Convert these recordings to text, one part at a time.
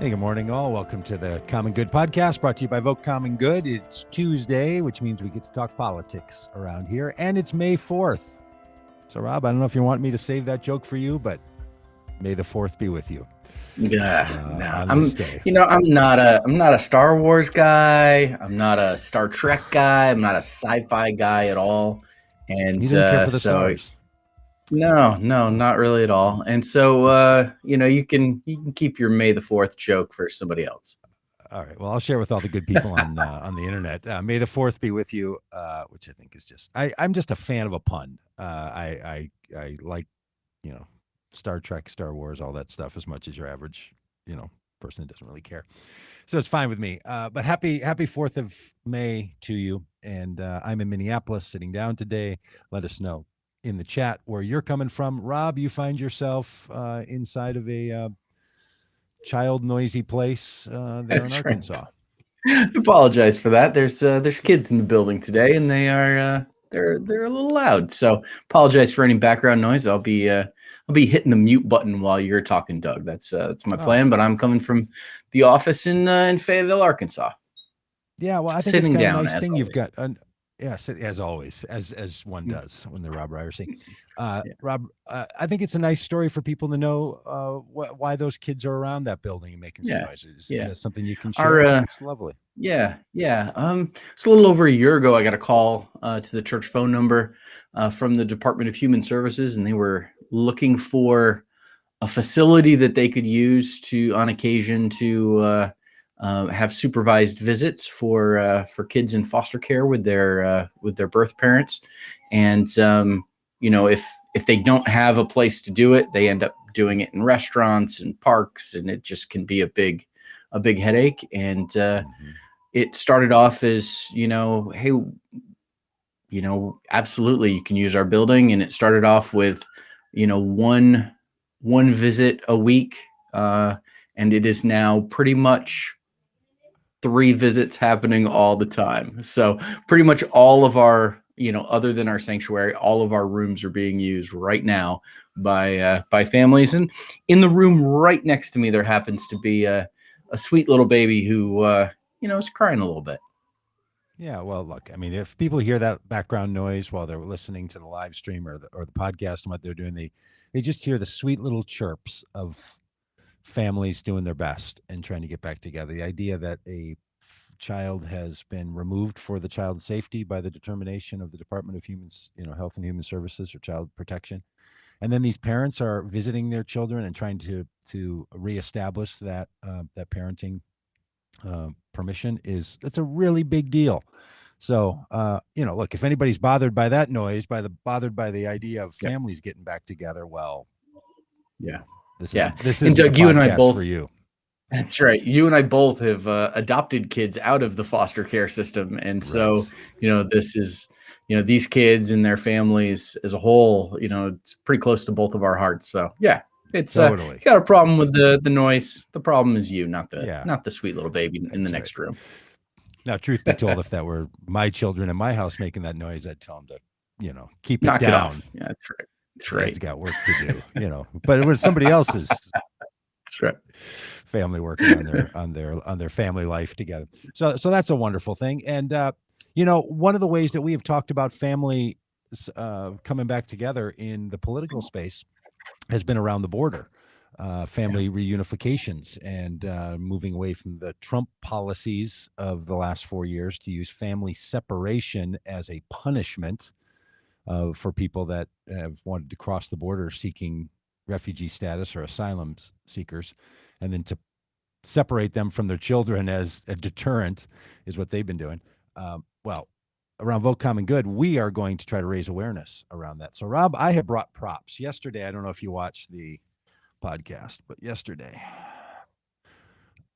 Hey, good morning, all. Welcome to the Common Good podcast, brought to you by Vote Common Good. It's Tuesday, which means we get to talk politics around here, and it's May 4th. So, Rob, I don't know if you want me to save that joke for you, but May the 4th be with you. Yeah, on this day. I'm not a Star Wars guy. I'm not a Star Trek guy. I'm not a sci-fi guy at all. And You didn't care for the stars. No, not really at all. And so, you can keep your May the 4th joke for somebody else. All right. Well, I'll share with all the good people on the internet. May the 4th be with you, which I think is just, I'm just a fan of a pun. I like, Star Trek, Star Wars, all that stuff as much as your average, person that doesn't really care. So it's fine with me. But happy 4th of May to you. And I'm in Minneapolis sitting down today. Let us know in the chat where you're coming from. Rob, you find yourself inside of a child noisy place there That's in Arkansas. Right. I apologize for that. There's kids in the building today, and they are they're a little loud. So apologize for any background noise. I'll be hitting the mute button while you're talking, Doug. That's my plan. But I'm coming from the office in Fayetteville, Arkansas. Yeah, well, I think Sitting it's kind of down, a nice as thing always. you've got. Yes, as always, as one does when they're Robb Ryerse. Rob, I think it's a nice story for people to know why those kids are around that building and making some noises. Yeah. Is that something you can share? It's lovely. Yeah. It's a little over a year ago. I got a call to the church phone number from the Department of Human Services, and they were looking for a facility that they could use on occasion to have supervised visits for kids in foster care with their birth parents. And if they don't have a place to do it, they end up doing it in restaurants and parks, and it just can be a big headache. And it started off as, hey, absolutely, you can use our building. And it started off with, one visit a week. And it is now pretty much 3 visits happening all the time. So pretty much all of our, other than our sanctuary, all of our rooms are being used right now by families. And in the room right next to me, there happens to be a sweet little baby who, is crying a little bit. Yeah, well, look, I mean, if people hear that background noise while they're listening to the live stream or the podcast and what they're doing, they just hear the sweet little chirps of families doing their best and trying to get back together. The idea that a child has been removed for the child's safety by the determination of the Department of Health and Human Services or Child Protection. And then these parents are visiting their children and trying to reestablish that parenting permission that's a really big deal. So, look, if anybody's bothered by that noise, bothered by the idea of families getting back together, well, this is and Doug, you and I both for you. That's right. You and I both have adopted kids out of the foster care system. And so, this is, these kids and their families as a whole, it's pretty close to both of our hearts. So, it's totally. Got a problem with the noise. The problem is you, not the sweet little baby in the next room. Now, truth be told, if that were my children in my house making that noise, I'd tell them to, keep Knock it down. It off. Yeah, that's right. That's right. It's got work to do, but it was somebody else's. That's right. Family working on their family life together. So that's a wonderful thing. And one of the ways that we have talked about family coming back together in the political space has been around the border, family reunifications, and moving away from the Trump policies of the last 4 years to use family separation as a punishment for people that have wanted to cross the border seeking refugee status or asylum seekers, and then to separate them from their children as a deterrent is what they've been doing. Well, around Vote Common Good, we are going to try to raise awareness around that. So, Rob, I have brought props. Yesterday, I don't know if you watched the podcast, but yesterday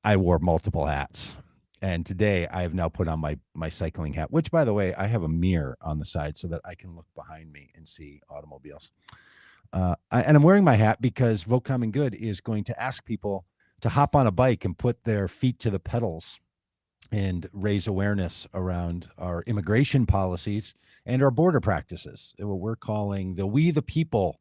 I wore multiple hats. And today I have now put on my cycling hat, which, by the way, I have a mirror on the side so that I can look behind me and see automobiles. And I'm wearing my hat because Vote Common Good is going to ask people to hop on a bike and put their feet to the pedals and raise awareness around our immigration policies and our border practices, what we're calling the We the People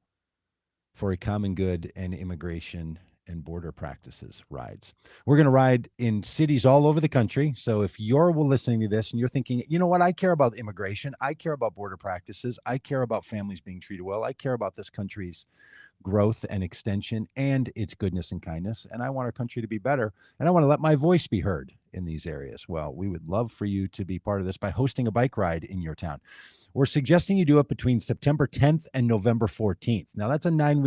for a Common Good and Immigration and border practices rides. We're going to ride in cities all over the country. So if you're listening to this and you're thinking, you know what, I care about immigration, I care about border practices, I care about families being treated well, I care about this country's growth and extension and its goodness and kindness, and I want our country to be better, and I want to let my voice be heard in these areas. Well, we would love for you to be part of this by hosting a bike ride in your town. We're suggesting you do it between September 10th and November 14th. Now, that's a 9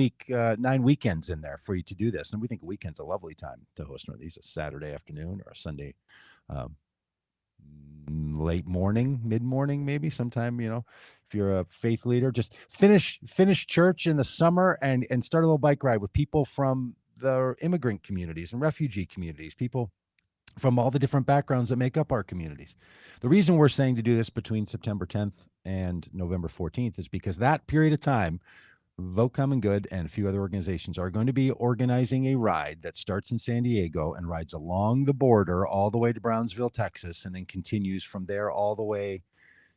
weekends in there for you to do this. And we think a weekend's a lovely time to host one of these, a Saturday afternoon or a Sunday um, late morning, mid-morning, maybe sometime, if you're a faith leader, just finish church in the summer and start a little bike ride with people from the immigrant communities and refugee communities, people from all the different backgrounds that make up our communities. The reason we're saying to do this between September 10th and November 14th is because that period of time, Vote Common Good and a few other organizations are going to be organizing a ride that starts in San Diego and rides along the border all the way to Brownsville, Texas, and then continues from there all the way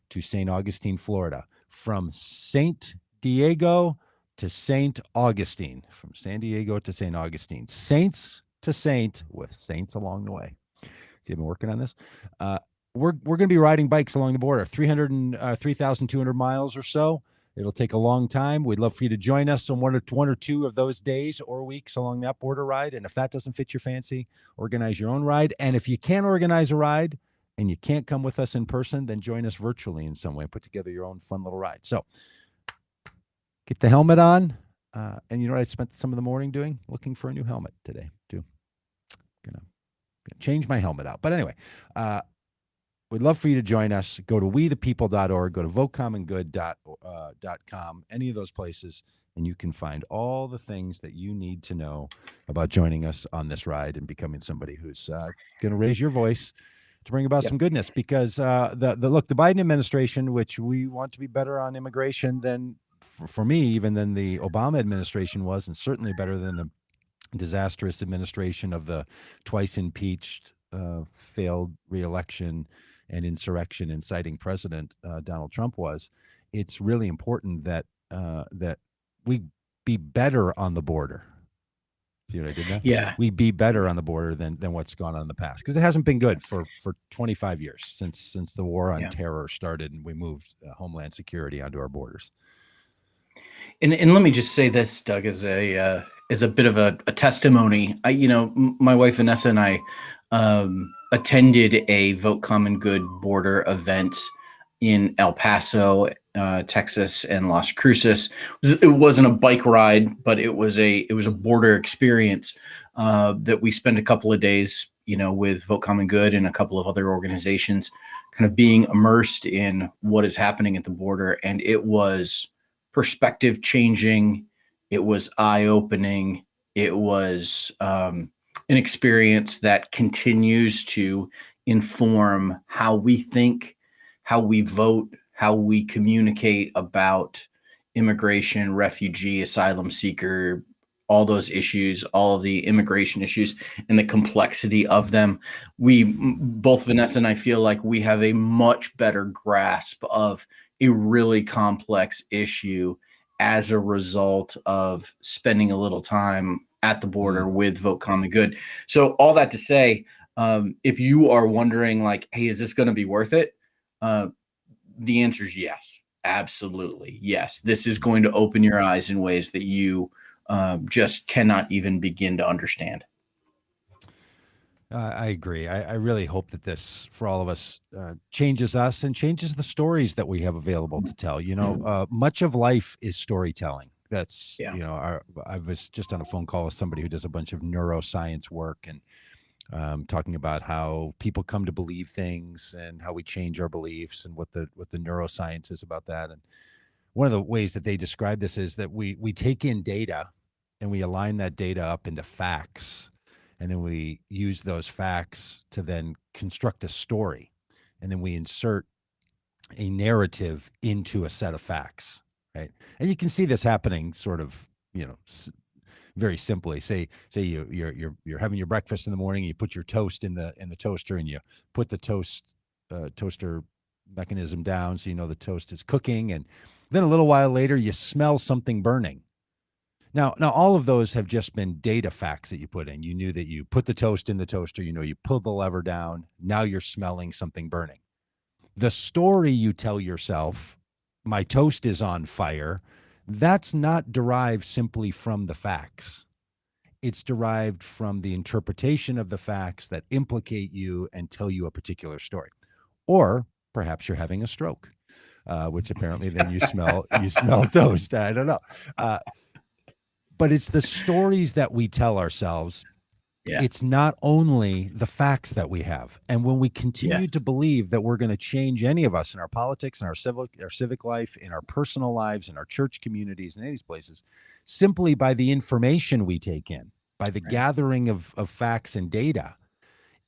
to St. Augustine, Florida. From St. Diego to St. Augustine, from San Diego to St. Augustine, saints to saint with saints along the way. See, I've been working on this. We're going to be riding bikes along the border, 3,200 miles or so. It'll take a long time. We'd love for you to join us on one or two of those days or weeks along that border ride. And if that doesn't fit your fancy, organize your own ride. And if you can't organize a ride and you can't come with us in person, then join us virtually in some way and put together your own fun little ride. So get the helmet on. And you know what I spent some of the morning doing? Looking for a new helmet today, too. Gonna change my helmet out. But anyway, we'd love for you to join us. Go to wethepeople.org, go to votecommongood.com, any of those places, and you can find all the things that you need to know about joining us on this ride and becoming somebody who's going to raise your voice to bring about some goodness. Because the Biden administration, which we want to be better on immigration than, for me, even than the Obama administration was, and certainly better than the disastrous administration of the twice impeached, failed reelection and insurrection inciting president Donald Trump was. It's really important that that we be better on the border. See what I did there? Yeah. We be better on the border than what's gone on in the past, because it hasn't been good for 25 years since the war on terror started and we moved Homeland Security onto our borders. And let me just say this, Doug, as a bit of a testimony. My wife Vanessa and I attended a Vote Common Good border event in El Paso, Texas, and Las Cruces. It wasn't a bike ride, but it was a border experience that we spent a couple of days, with Vote Common Good and a couple of other organizations, kind of being immersed in what is happening at the border, and it was perspective changing. It was eye-opening. It was an experience that continues to inform how we think, how we vote, how we communicate about immigration, refugee, asylum seeker, all those issues, all the immigration issues and the complexity of them. Both Vanessa and I feel like we have a much better grasp of a really complex issue as a result of spending a little time at the border with Vote Common Good. So all that to say, if you are wondering like, hey, is this going to be worth it? The answer is yes, absolutely. Yes. This is going to open your eyes in ways that you just cannot even begin to understand. I agree. I really hope that this, for all of us, changes us and changes the stories that we have available to tell. Much of life is storytelling. That's, I was just on a phone call with somebody who does a bunch of neuroscience work and talking about how people come to believe things and how we change our beliefs and what the neuroscience is about that. And one of the ways that they describe this is that we take in data and we align that data up into facts. And then we use those facts to then construct a story. And then we insert a narrative into a set of facts, right? And you can see this happening sort of, very simply. Say you're having your breakfast in the morning, you put your toast in the toaster and you put the toaster mechanism down so the toast is cooking. And then a little while later, you smell something burning. Now, all of those have just been data facts that you put in. You knew that you put the toast in the toaster, you pulled the lever down. Now you're smelling something burning. The story you tell yourself, my toast is on fire, that's not derived simply from the facts. It's derived from the interpretation of the facts that implicate you and tell you a particular story. Or perhaps you're having a stroke, which apparently then you smell toast. I don't know. But it's the stories that we tell ourselves. Yeah. It's not only the facts that we have. And when we continue Yes. to believe that we're going to change any of us in our politics, in our civic life, in our personal lives, in our church communities, in any of these places, simply by the information we take in, by the Right. gathering of facts and data,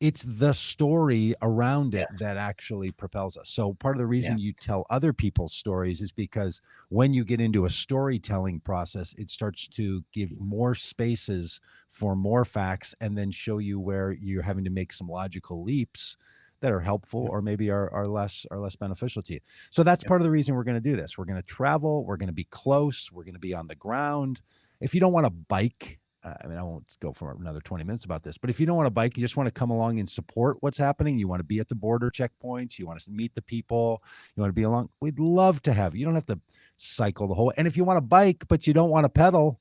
it's the story around it Yes. that actually propels us. So part of the reason Yeah. you tell other people's stories is because when you get into a storytelling process, it starts to give more spaces for more facts and then show you where you're having to make some logical leaps that are helpful Yep. or maybe are less beneficial to you. So that's Yep. part of the reason we're going to do this. We're going to travel, we're going to be close, we're going to be on the ground. If you don't want to bike, I mean, I won't go for another 20 minutes about this, but if you don't want to bike, you just want to come along and support what's happening. You want to be at the border checkpoints. You want to meet the people. You want to be along. We'd love to have you. You don't have to cycle the whole way. And if you want to bike, but you don't want to pedal,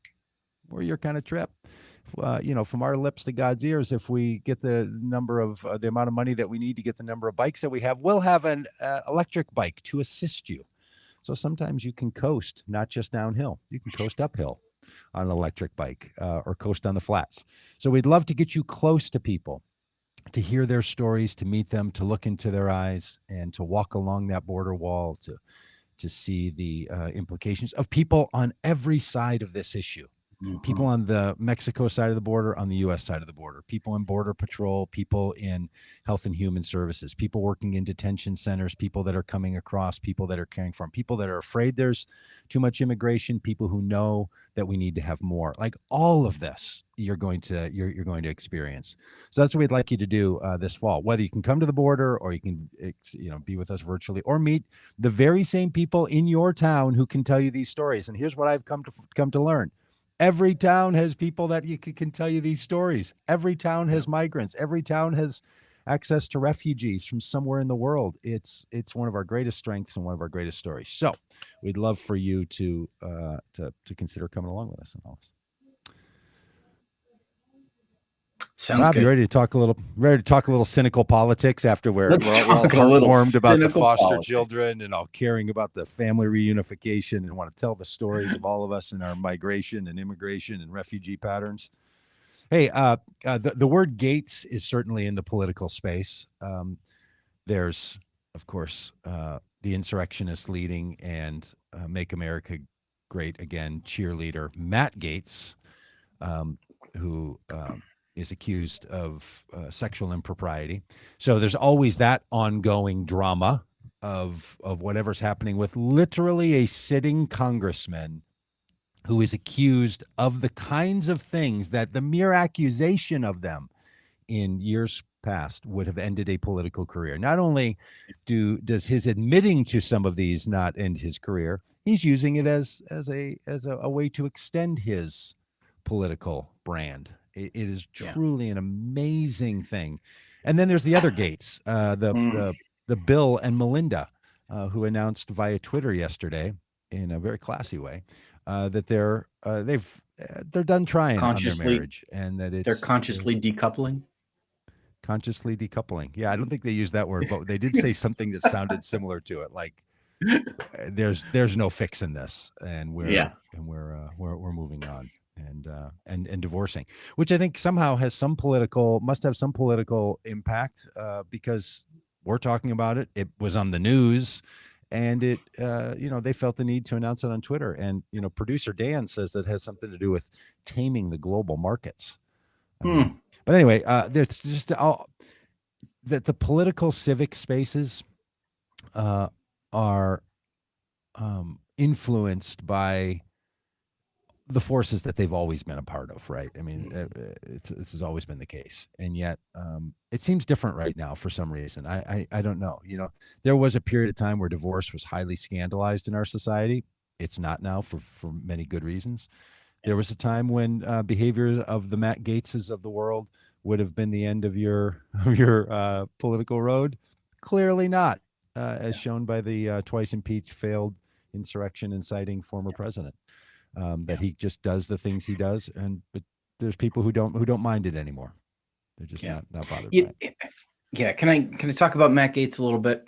we're your kind of trip. From our lips to God's ears, if we get the number of the amount of money that we need to get the number of bikes that we have, we'll have an electric bike to assist you. So sometimes you can coast, not just downhill. You can coast uphill on an electric bike or coast on the flats. So we'd love to get you close to people, to hear their stories, to meet them, to look into their eyes, and to walk along that border wall to see the implications of people on every side of this issue. People on the Mexico side of the border, on the U.S. side of the border, people in Border Patrol, people in Health and Human Services, people working in detention centers, people that are coming across, people that are caring for them, people that are afraid there's too much immigration, people who know that we need to have more. Like all of this, you're going to experience. So that's what we'd like you to do this fall. Whether you can come to the border or you can be with us virtually or meet the very same people in your town who can tell you these stories. And here's what I've come to learn. Every town has people that can tell you these stories. Every town has migrants. Every town has access to refugees from somewhere in the world. It's one of our greatest strengths and one of our greatest stories. So we'd love for you to consider coming along with us in all this. Sounds Rob, good. you ready to talk a little cynical politics after we're all talk a little heartwarmed about the cynical foster politics. children and all caring about the family reunification and want to tell the stories of all of us in our migration and immigration and refugee patterns? Hey, the word gates is certainly in the political space. There's, of course, the insurrectionist leading and Make America Great Again cheerleader Matt Gaetz, who is accused of sexual impropriety. So there's always that ongoing drama of whatever's happening with literally a sitting congressman who is accused of the kinds of things that the mere accusation of them in years past would have ended a political career. Not only does his admitting to some of these not end his career, he's using it as a way to extend his political brand. It is truly an amazing thing. And then there's the other Gates, the Bill and Melinda, who announced via Twitter yesterday in a very classy way that they're done trying on their marriage and that they're consciously decoupling. Consciously decoupling. Yeah, I don't think they used that word, but they did say something that sounded similar to it. Like there's no fixing this, and we're moving on and divorcing, which I think somehow must have some political impact because we're talking about it. It was on the news. And it, they felt the need to announce it on Twitter. And, producer Dan says that has something to do with taming the global markets. But anyway, there's just that the political civic spaces are influenced by the forces that they've always been a part of, right? I mean, this has always been the case, and yet it seems different right now for some reason. I don't know. There was a period of time where divorce was highly scandalized in our society. It's not now for many good reasons. There was a time when behavior of the Matt Gaetzes of the world would have been the end of your political road. Clearly not, as shown by the twice impeached failed insurrection inciting former president. That he just does the things he does, but there's people who don't mind it anymore. They're just not bothered by it. Yeah. Can I talk about Matt Gaetz a little bit?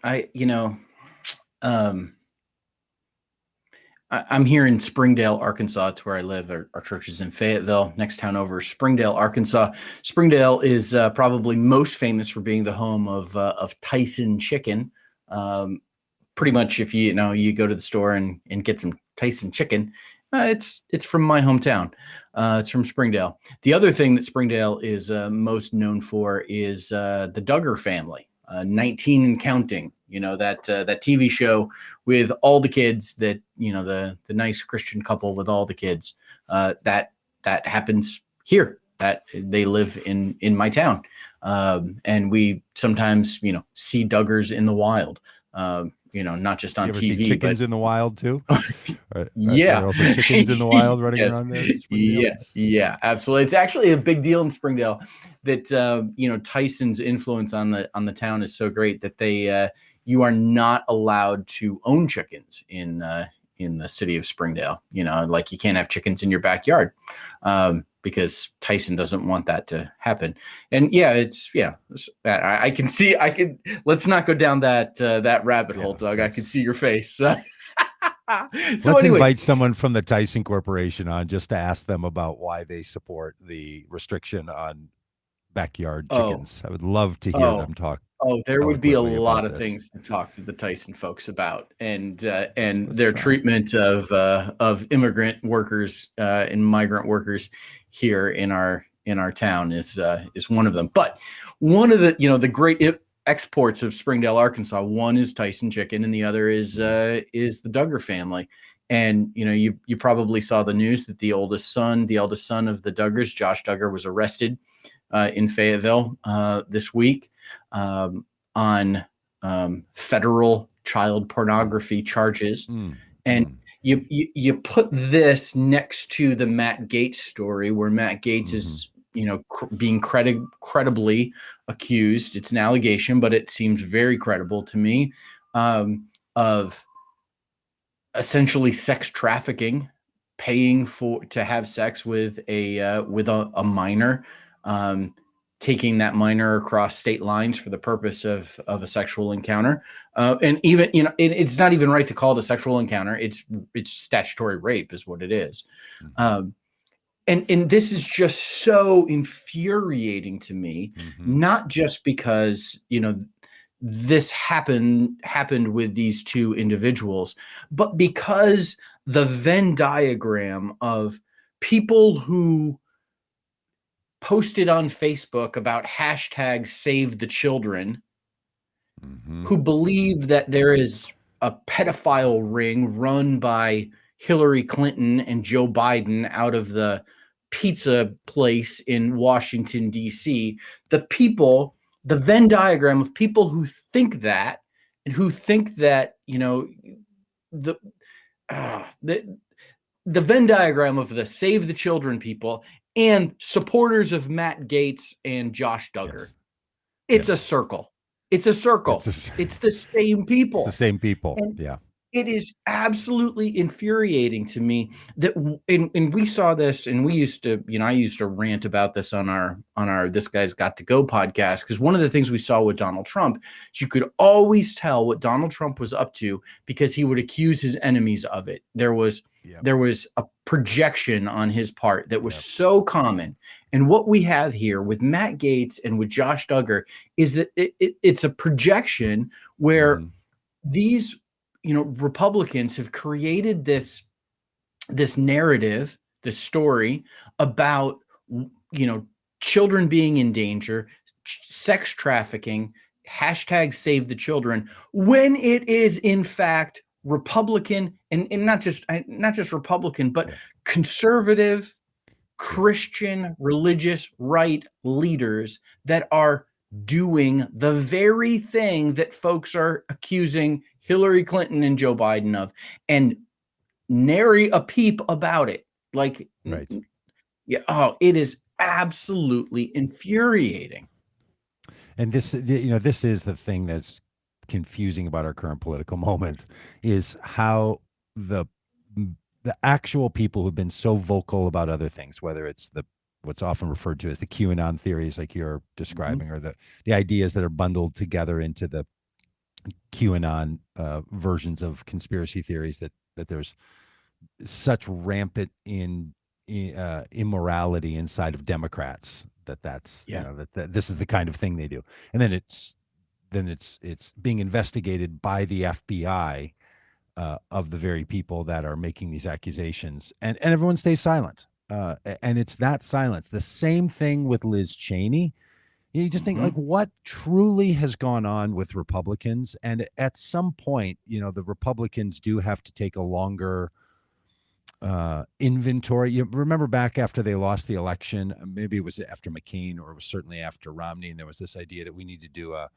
I'm here in Springdale, Arkansas. It's where I live. Our church is in Fayetteville. Next town over, Springdale, Arkansas. Springdale is probably most famous for being the home of Tyson chicken. Pretty much, if you go to the store and get some Tyson chicken, it's from my hometown. It's from Springdale. The other thing that Springdale is most known for is the Duggar family, 19 and counting. That TV show with all the kids, that the nice Christian couple with all the kids. That happens here. That they live in my town, and we sometimes see Duggars in the wild. Not just on TV. See chickens in the wild too. Yeah, are also chickens in the wild running yes. around there. Yeah, absolutely. It's actually a big deal in Springdale that Tyson's influence on the town is so great that they you are not allowed to own chickens in the city of Springdale. Like you can't have chickens in your backyard because Tyson doesn't want that to happen. And I can see. Let's not go down that rabbit hole, Doug. I can see your face. Let's invite someone from the Tyson Corporation on just to ask them about why they support the restriction on backyard chickens. I would love to hear them talk. There would be a lot of things to talk to the Tyson folks about, and their treatment of immigrant workers and migrant workers here in our town is one of them. But one of the great exports of Springdale, Arkansas, one is Tyson chicken, and the other is the Duggar family. And you probably saw the news that the eldest son of the Duggars, Josh Duggar, was arrested in Fayetteville this week on federal child pornography charges. And you put this next to the Matt Gaetz story, where Matt Gaetz is being credibly accused. It's an allegation, but it seems very credible to me, of essentially sex trafficking, paying to have sex with a minor, taking that minor across state lines for the purpose of a sexual encounter. And even, it's not even right to call it a sexual encounter. It's statutory rape is what it is. And this is just so infuriating to me, not just because, this happened with these two individuals, but because the Venn diagram of people who posted on Facebook about hashtag save the children, who believe that there is a pedophile ring run by Hillary Clinton and Joe Biden out of the pizza place in Washington, D.C. The Venn diagram of people who think that, and who think that, the Venn diagram of the save the children people and supporters of Matt Gaetz and Josh Duggar. Yes. It's a circle. It's a circle. It's the same people. It's the same people. And yeah. It is absolutely infuriating to me that, and we saw this, and we used to, I used to rant about this on our This Guy's Got to Go podcast, because one of the things we saw with Donald Trump is you could always tell what Donald Trump was up to because he would accuse his enemies of it. There was a projection on his part that was so common. And what we have here with Matt Gaetz and with Josh Duggar is that it's a projection where these Republicans have created this narrative, this story about, children being in danger, sex trafficking, hashtag save the children, when it is in fact Republican and not just Republican, but conservative, Christian, religious, right leaders that are doing the very thing that folks are accusing Hillary Clinton and Joe Biden of, and nary a peep about it. Like, Right. yeah, oh, it is absolutely infuriating. And this is the thing that's confusing about our current political moment is how the the actual people who've been so vocal about other things, whether it's the what's often referred to as the QAnon theories, like you're Mhm. describing, or the ideas that are bundled together into the QAnon versions of conspiracy theories, that there's such rampant immorality inside of Democrats that's Yeah. that this is the kind of thing they do, and then it's being investigated by the FBI of the very people that are making these accusations, and everyone stays silent. And it's that silence. The same thing with Liz Cheney. You just think, like, Mhm. what truly has gone on with Republicans? And at some point, the Republicans do have to take a longer inventory. You remember back after they lost the election, maybe it was after McCain, or it was certainly after Romney, and there was this idea that we need to do a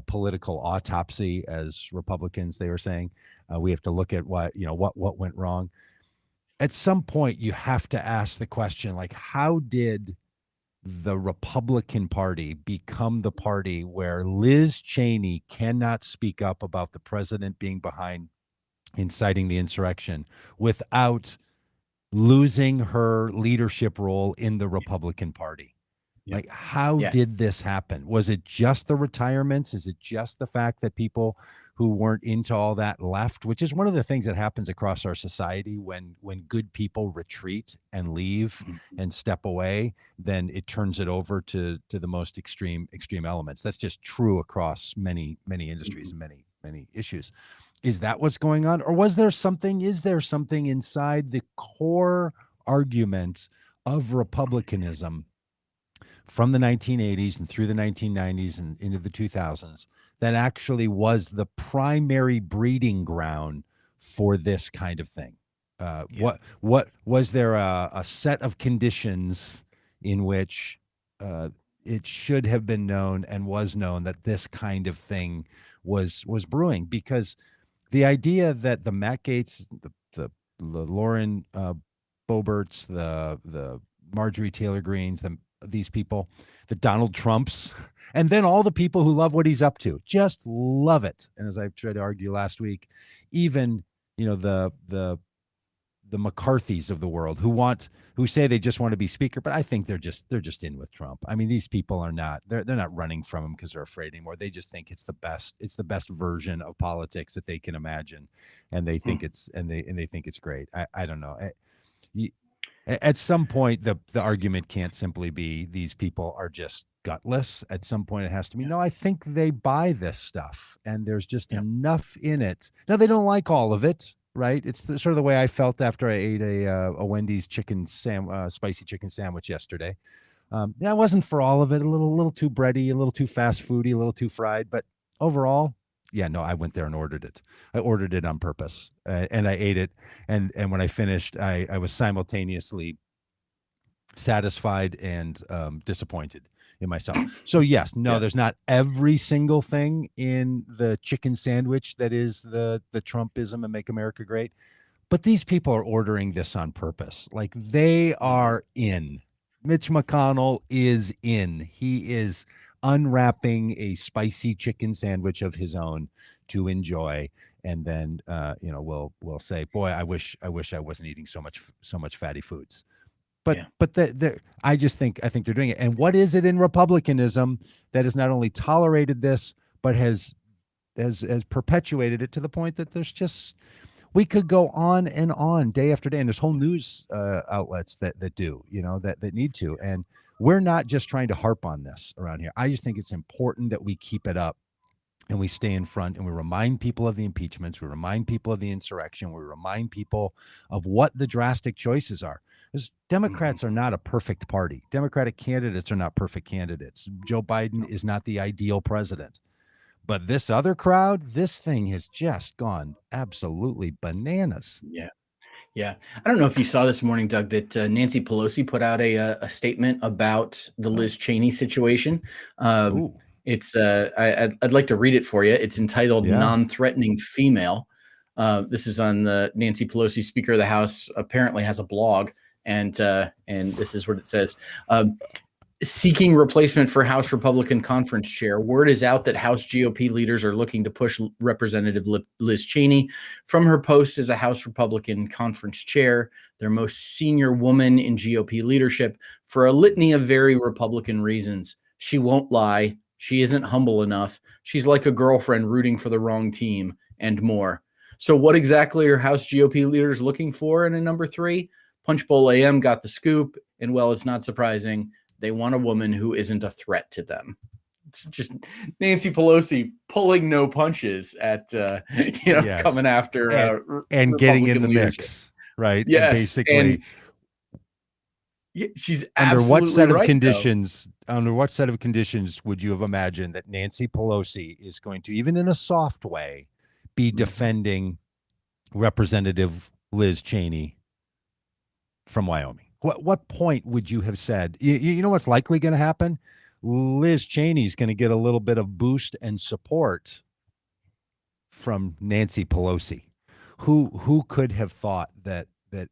political autopsy as Republicans. They were saying we have to look at what went wrong. At some point, you have to ask the question, like, how did the Republican Party become the party where Liz Cheney cannot speak up about the president being behind inciting the insurrection without losing her leadership role in the Republican Party? Yeah. Like, how Yeah. did this happen? Was it just the retirements? Is it just the fact that people who weren't into all that left? Which is one of the things that happens across our society when good people retreat and leave Mhm. and step away, then it turns it over to the most extreme elements. That's just true across many industries Mhm. and many issues. Is that what's going on? Or is there something inside the core argument of republicanism from the 1980s and through the 1990s and into the 2000s that actually was the primary breeding ground for this kind of thing? Yeah. What was there a set of conditions in which uh, it should have been known and was known that this kind of thing was brewing? Because the idea that the Matt Gates, the Lauren Boberts, the Marjorie Taylor Greens, these people, the Donald Trumps, and then all the people who love what he's up to, just love it. And as I tried to argue last week, even the McCarthys of the world who say they just want to be speaker, but I think they're just in with Trump. I mean, these people are not they're not running from him because they're afraid anymore. They just think it's the best version of politics that they can imagine, and they Hmm. think they think it's great. I don't know. You- at some point, the argument can't simply be these people are just gutless. At some point, it has to be, Yeah. no, I think they buy this stuff, and there's just Yeah. enough in it. Now, they don't like all of it, right? It's sort of the way I felt after I ate a Wendy's spicy chicken sandwich yesterday. Yeah, it wasn't for all of it. A little too bready, a little too fast foody, a little too fried, but overall, yeah, no, I went there and ordered it. I ordered it on purpose, and I ate it. And when I finished, I was simultaneously satisfied and disappointed in myself. So yes, no, Yeah. there's not every single thing in the chicken sandwich that is the Trumpism and Make America Great, but these people are ordering this on purpose. Like, they Mhm. are in. Mitch McConnell is in. He is unwrapping a spicy chicken sandwich of his own to enjoy, and then we'll say, boy, I wish I wasn't eating so much fatty foods. But Yeah. I think they're doing it. And what is it in republicanism that has not only tolerated this, but has perpetuated it to the point that there's just we could go on and on day after day, and there's whole news outlets that do, that need to. And we're not just trying to harp on this around here. I just think it's important that we keep it up and we stay in front, and we remind people of the impeachments, we remind people of the insurrection, we remind people of what the drastic choices are. Because Mhm. Democrats are not a perfect party. Democratic candidates are not perfect candidates. Joe Biden is not the ideal president. But this other crowd, this thing has just gone absolutely bananas. Yeah. Yeah. I don't know if you saw this morning, Doug, that Nancy Pelosi put out a statement about the Oh, Liz Cheney situation. Um, ooh, I'd like to read it for you. It's entitled yeah. "Non-Threatening Female." This is on the Nancy Pelosi, Speaker of the House. Apparently has a blog, And this is what it says. Seeking replacement for House Republican conference chair. Word is out that House GOP leaders are looking to push Representative Liz Cheney from her post as a House Republican conference chair, their most senior woman in GOP leadership, for a litany of very Republican reasons. She won't lie. She isn't humble enough. She's like a girlfriend rooting for the wrong team, and more. So what exactly are House GOP leaders looking for in a number 3? Punchbowl AM got the scoop, and well, it's not surprising. They want a woman who isn't a threat to them. It's just Nancy Pelosi pulling no punches at, Yes. coming after and getting in the leadership. mix, right? Yes, and basically, she's under what set of right, conditions? Under what set of conditions would you have imagined that Nancy Pelosi is going to, even in a soft way, be defending Representative Liz Cheney from Wyoming? What point would you have said, you know what's likely going to happen? Liz Cheney's going to get a little bit of boost and support from Nancy Pelosi. Who could have thought that the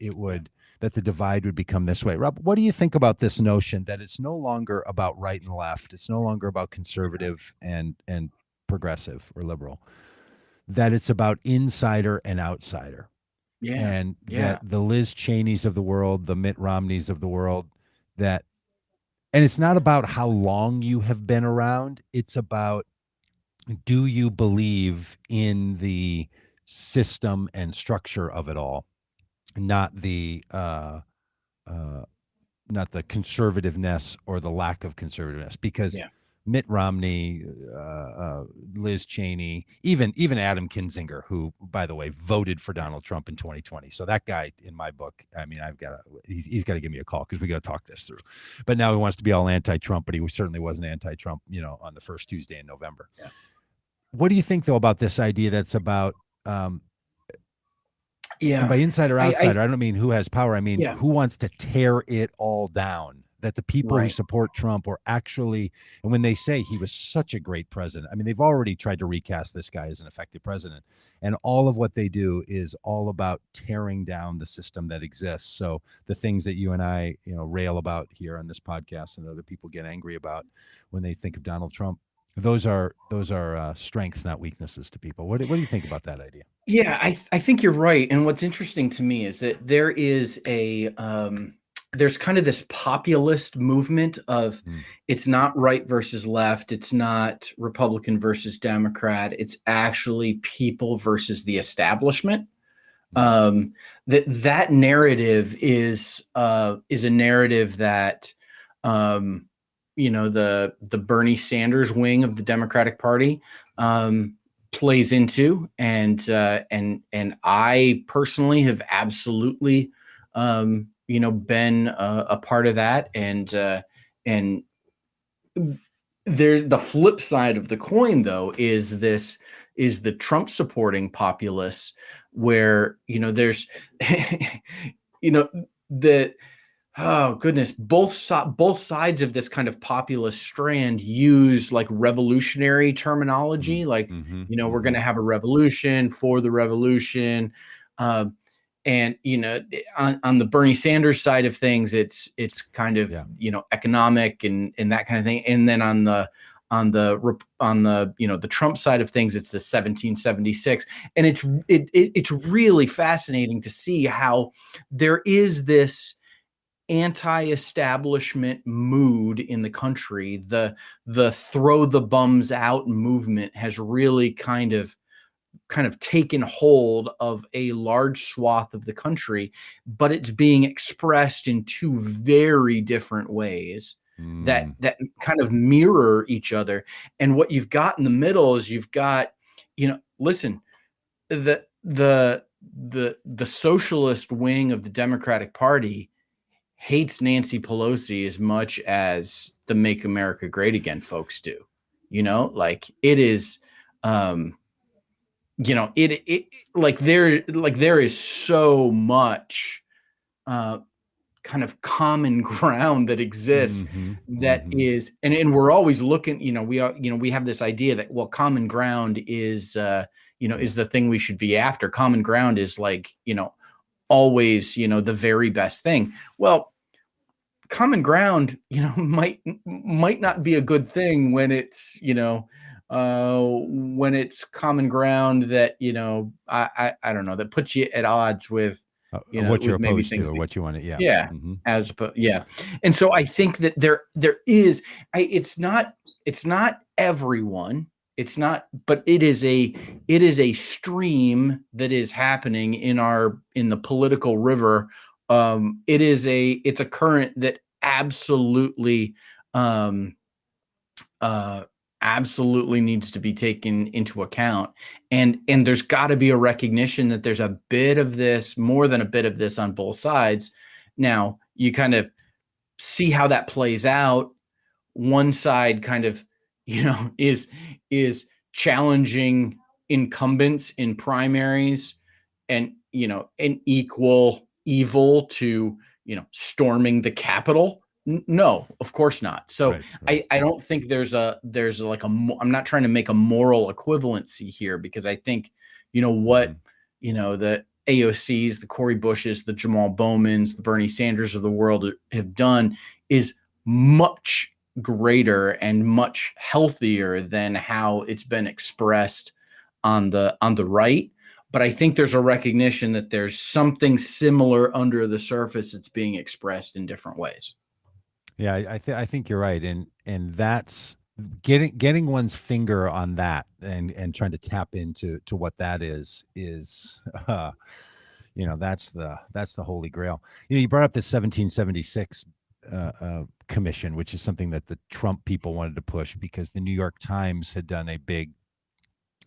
divide would become this way? Rob, what do you think about this notion that it's no longer about right and left? It's no longer about conservative and progressive or liberal, that it's about insider and outsider? And that the Liz Cheneys of the world, the Mitt Romneys of the world, and it's not about how long you have been around. It's about, do you believe in the system and structure of it all, not the conservativeness or the lack of conservativeness? Because Mitt Romney, Liz Cheney, even Adam Kinzinger, who, by the way, voted for Donald Trump in 2020. So that guy, in my book, I mean, he's got to give me a call because we got to talk this through. But now he wants to be all anti-Trump, but he certainly wasn't anti-Trump, on the first Tuesday in November. Yeah. What do you think, though, about this idea that's about, and by inside or outsider, I don't mean who has power. I mean, who wants to tear it all down? That the people who support Trump are actually, and when they say he was such a great president, I mean, they've already tried to recast this guy as an effective president, and all of what they do is all about tearing down the system that exists. So the things that you and I, rail about here on this podcast and other people get angry about when they think of Donald Trump, those are strengths, not weaknesses to people. What do you think about that idea? Yeah, I think you're right. And what's interesting to me is that there is there's kind of this populist movement of it's not right versus left. It's not Republican versus Democrat. It's actually people versus the establishment. That narrative is a narrative that, the Bernie Sanders wing of the Democratic Party plays into. And I personally have absolutely, been a part of that. And there's the flip side of the coin, though, is the Trump supporting populists, where, there's, oh goodness, both sides of this kind of populist strand use like revolutionary terminology, like, we're going to have a revolution for the revolution. And, on the Bernie Sanders side of things, it's kind of, economic and that kind of thing. And then on the the Trump side of things, it's the 1776. And it's really fascinating to see how there is this anti-establishment mood in the country. The throw the bums out movement has really kind of taken hold of a large swath of the country, but it's being expressed in two very different ways that kind of mirror each other. And what you've got in the middle is you've got, listen, the socialist wing of the Democratic Party hates Nancy Pelosi as much as the Make America Great Again folks do. Like it is, there is so much kind of common ground that exists is, and we're always looking, we have this idea that, well, common ground is, is the thing we should be after. Common ground is like, always, the very best thing. Well, common ground, might not be a good thing when it's, when it's common ground that, I don't know, that puts you at odds with, what you're with maybe opposed to things or that, what you want to, yeah. yeah, Hmm. yeah. And so I think that there is, it's not everyone, it's not, but it is a stream that is happening in the political river. It's a current that absolutely, um, uh, absolutely needs to be taken into account. And there's got to be a recognition that there's a bit of this, more than a bit of this, on both sides. Now you kind of see how that plays out. One side kind of, is challenging incumbents in primaries, and, an equal evil to, storming the Capitol. No, of course not. So Right, right. I don't think there's like I'm not trying to make a moral equivalency here, because I think, what, the AOCs, the Cory Bushes, the Jamal Bowmans, the Bernie Sanders of the world have done is much greater and much healthier than how it's been expressed on the right. But I think there's a recognition that there's something similar under the surface that's being expressed in different ways. Yeah, I think you're right, and that's getting one's finger on that and trying to tap into what that is uh, that's the holy grail. You brought up the 1776 commission, which is something that the Trump people wanted to push because the New York Times had done a big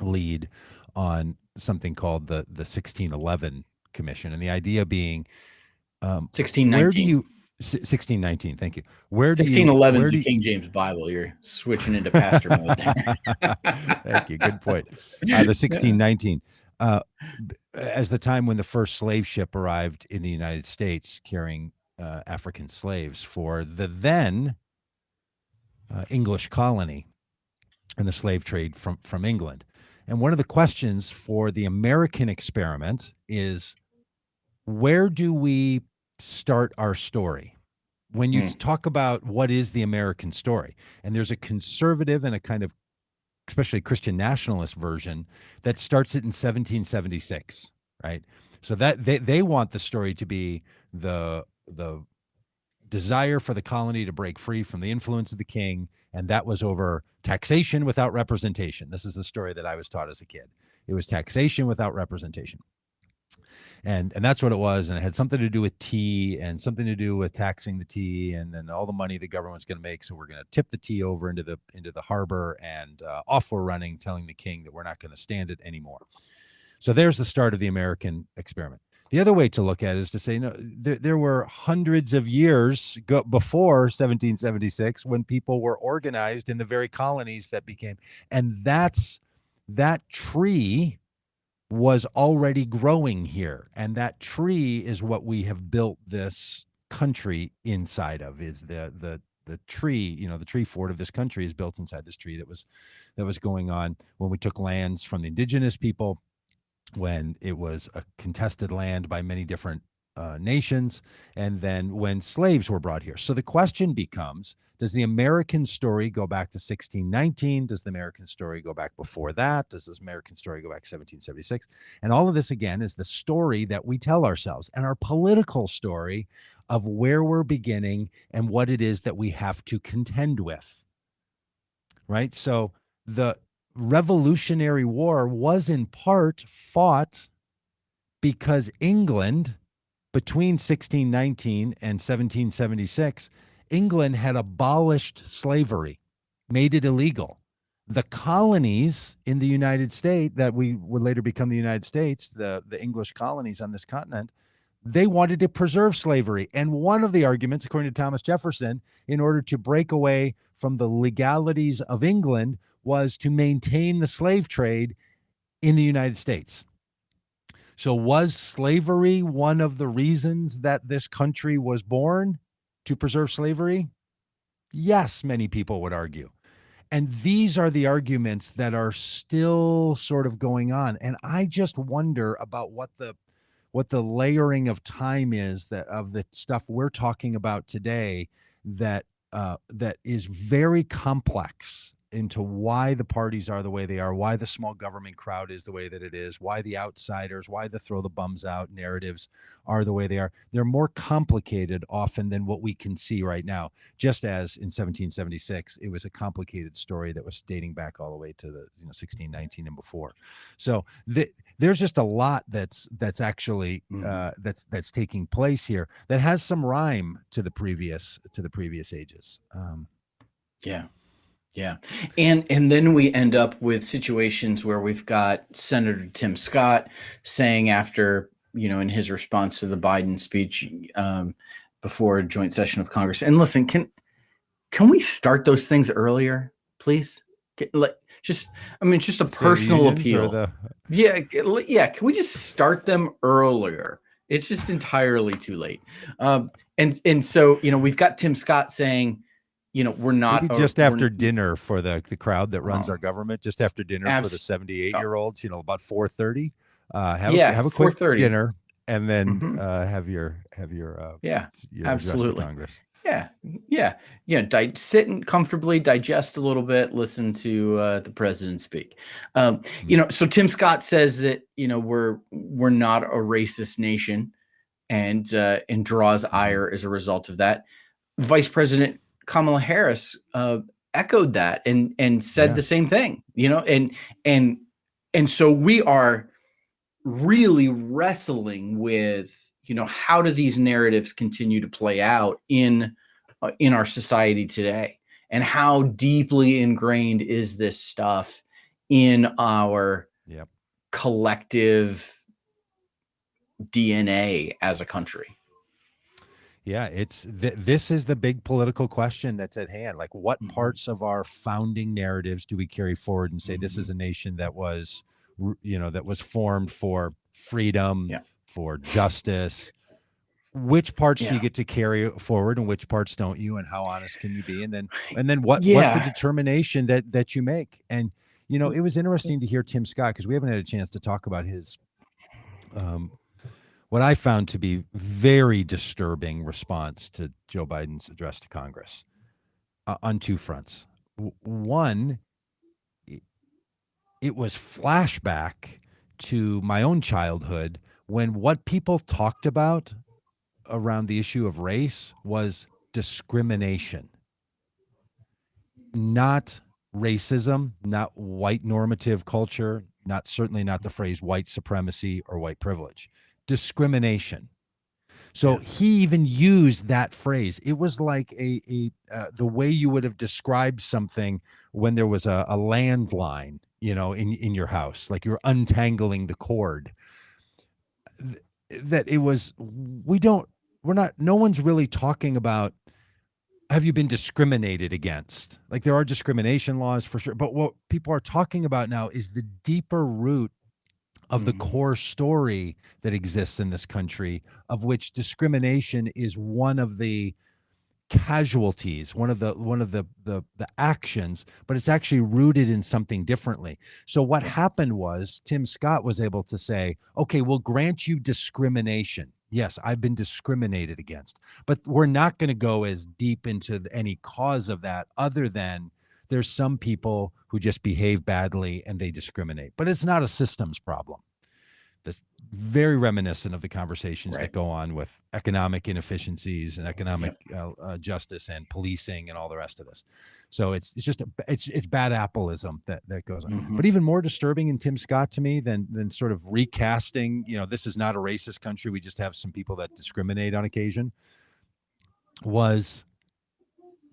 lead on something called the 1611 commission, and the idea being, where do 1619. you 1619, thank you. Where do you 1611 is where the do King James Bible. You're switching into pastor mode there. Thank you. Good point. The 1619, as the time when the first slave ship arrived in the United States carrying African slaves for the then English colony and the slave trade from England. And one of the questions for the American experiment is, where do we start our story? When you talk about what is the American story, and there's a conservative and a kind of especially Christian nationalist version that starts it in 1776, right? So that they want the story to be the desire for the colony to break free from the influence of the king, and that was over taxation without representation. This is the story that I was taught as a kid. It was taxation without representation. And that's what it was, and it had something to do with tea and something to do with taxing the tea, and then all the money the government's going to make, so we're going to tip the tea over into the harbor, and off we're running, telling the king that we're not going to stand it anymore. So there's the start of the American experiment. The other way to look at it is to say, no, there were hundreds of years before 1776 when people were organized in the very colonies that became, and that tree was already growing here, and that tree is what we have built this country inside of. Is the tree, the tree fort of this country is built inside this tree that was going on when we took lands from the indigenous people, when it was a contested land by many different nations, and then when slaves were brought here. So the question becomes, does the American story go back to 1619? Does the American story go back before that? Does this American story go back to 1776? And all of this, again, is the story that we tell ourselves, and our political story of where we're beginning and what it is that we have to contend with, right? So the Revolutionary War was in part fought because England, between 1619 and 1776, England had abolished slavery, made it illegal. The colonies in the United States that we would later become the United States, the English colonies on this continent, they wanted to preserve slavery. And one of the arguments, according to Thomas Jefferson, in order to break away from the legalities of England, was to maintain the slave trade in the United States. So was slavery one of the reasons that this country was born, to preserve slavery? Yes, many people would argue. And these are the arguments that are still sort of going on. And I just wonder about what layering of time is that of the stuff we're talking about today that that is very complex into why the parties are the way they are, why the small government crowd is the way that it is, why the outsiders, why the throw the bums out narratives are the way they are. They're more complicated often than what we can see right now. Just as in 1776, it was a complicated story that was dating back all the way to the 1619 and before. So there's just a lot that's actually that's taking place here that has some rhyme to the previous ages. Yeah. And then we end up with situations where we've got Senator Tim Scott saying after, in his response to the Biden speech before a joint session of Congress, and listen, can we start those things earlier, please? Just a personal appeal. Yeah. Can we just start them earlier? It's just entirely too late. And so, we've got Tim Scott saying, we're not maybe just after dinner for the crowd that runs our government, just after dinner for the 78-year-olds, about 4:30, have a quick dinner and then have your absolutely address to Congress. Sit comfortably, digest a little bit, listen to the president speak. So Tim Scott says that we're not a racist nation, and draws ire as a result of that. Vice President Kamala Harris echoed that and said the same thing. And so we are really wrestling with how do these narratives continue to play out in our society today, and how deeply ingrained is this stuff in our collective DNA as a country. Yeah, this is the big political question that's at hand. Like, what parts of our founding narratives do we carry forward and say this is a nation that was, that was formed for freedom, for justice? Which parts do you get to carry forward, and which parts don't you? And how honest can you be? And then what's the determination that you make? And it was interesting to hear Tim Scott, because we haven't had a chance to talk about his what I found to be very disturbing response to Joe Biden's address to Congress on two fronts. One, it was flashback to my own childhood, when what people talked about around the issue of race was discrimination, not racism, not white normative culture, certainly not the phrase white supremacy or white privilege. Discrimination. So he even used that phrase. It was like the way you would have described something when there was a landline, in your house, like you're untangling the cord. That it was, no one's really talking about, have you been discriminated against? Like, there are discrimination laws for sure, but what people are talking about now is the deeper root of the core story that exists in this country, of which discrimination is one of the casualties, one of the actions, but it's actually rooted in something differently. So what happened was Tim Scott was able to say, okay, we'll grant you discrimination. Yes, I've been discriminated against, but we're not going to go as deep into any cause of that, other than there's some people who just behave badly and they discriminate, but it's not a systems problem. That's very reminiscent of the conversations that go on with economic inefficiencies and economic justice and policing and all the rest of this. So it's just it's bad appleism that goes on. But even more disturbing in Tim Scott to me than sort of recasting, this is not a racist country, we just have some people that discriminate on occasion, was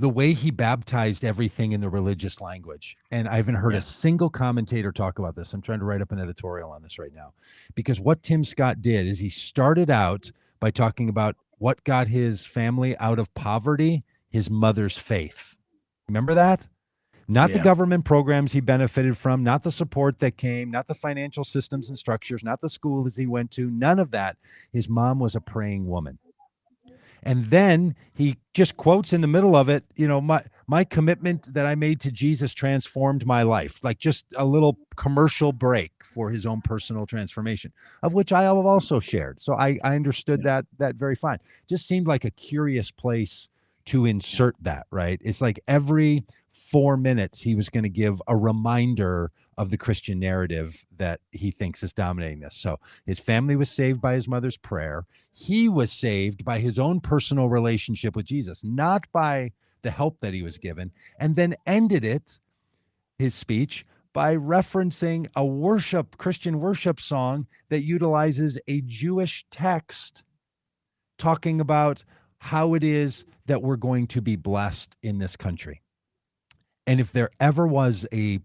the way he baptized everything in the religious language. And I haven't heard a single commentator talk about this. I'm trying to write up an editorial on this right now, because what Tim Scott did is he started out by talking about what got his family out of poverty: his mother's faith. Remember that? Not the government programs he benefited from, not the support that came, not the financial systems and structures, not the schools he went to, none of that. His mom was a praying woman. And then he just quotes in the middle of it, my commitment that I made to Jesus transformed my life. Like just a little commercial break for his own personal transformation, of which I have also shared. So I understood that very fine. Just seemed like a curious place to insert that, right? It's like every 4 minutes he was going to give a reminder of the Christian narrative that he thinks is dominating this. So his family was saved by his mother's prayer. He was saved by his own personal relationship with Jesus, not by the help that he was given, and then ended his speech, by referencing a Christian worship song that utilizes a Jewish text talking about how it is that we're going to be blessed in this country. And if there ever was an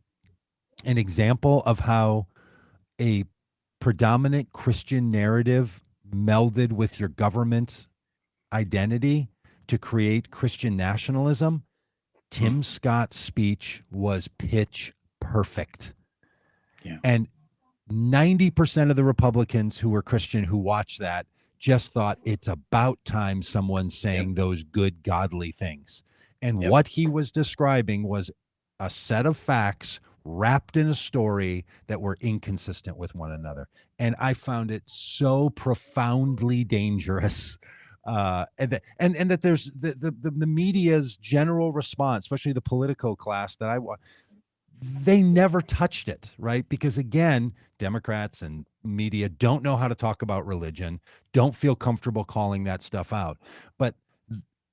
example of how a predominant Christian narrative melded with your government's identity to create Christian nationalism, Tim Scott's speech was pitch perfect. Yeah. And 90% of the Republicans who were Christian who watched that just thought it's about time someone's saying those good, godly things. And what he was describing was a set of facts wrapped in a story that were inconsistent with one another. And I found it so profoundly dangerous. And that there's the media's general response, especially the Politico class that they never touched it, right? Because again, Democrats and media don't know how to talk about religion, don't feel comfortable calling that stuff out. But